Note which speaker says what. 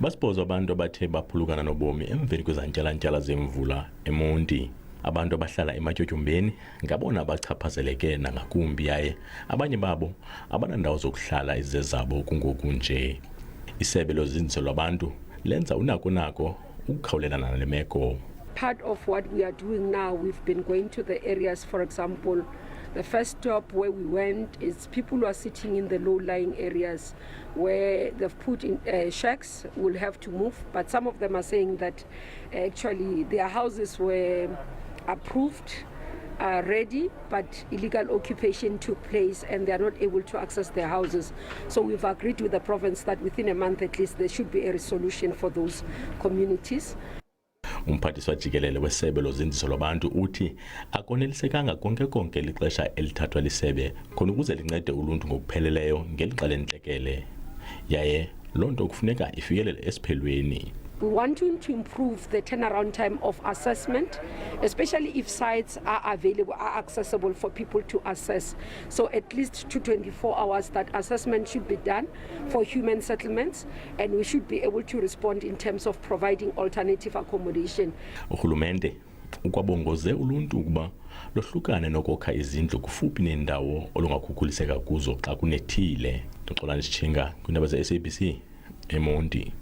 Speaker 1: Basibhozo abantu abathe baphulukana nobomi emveni kwezantyalantyala zemvula eMonti. Abantu abahlala ematyotyombeni ngabona abachaphazeleke nangakumbi, yaye abanye babo abanandawo zokuhlala ezizezabo kungoku nje. Isebe lozinziso lwabantu lenza unako ukukhawulelana nale meko.
Speaker 2: Part of what we are doing now, we've been going to the areas, for example, the first stop where we went is people who are sitting in the low-lying areas where they've put in shacks will have to move, but some of them are saying that actually their houses were approved, ready, but illegal occupation took place and they are not able to access their houses. So we've agreed with the province that within a month at least there should be a resolution for those communities.
Speaker 1: Umphathiswa jikelele wesebe lozinziso lwabantu uthi akonelisekanga konke lixesha elithathwa lisebe khona ukuze lincede uluntu ngokupheleleyo ngelixa lentlekele, yaye loo nto kufuneka ifikelele esiphelweni.
Speaker 2: We want to improve the turnaround time of assessment, especially if sites are available, are accessible for people to assess. So at least to 24 hours that assessment should be done for human settlements, and we should be able to respond in terms of providing alternative accommodation.
Speaker 1: Urhulumente ukwabongoze uluntu ukuba lohlukane nokokha izindlu kufuphi nendawo olungakhukhuliseka kuzo xa kunethile. Ntoxolani Sitshinga, kwiindaba ze-SABC eMonti.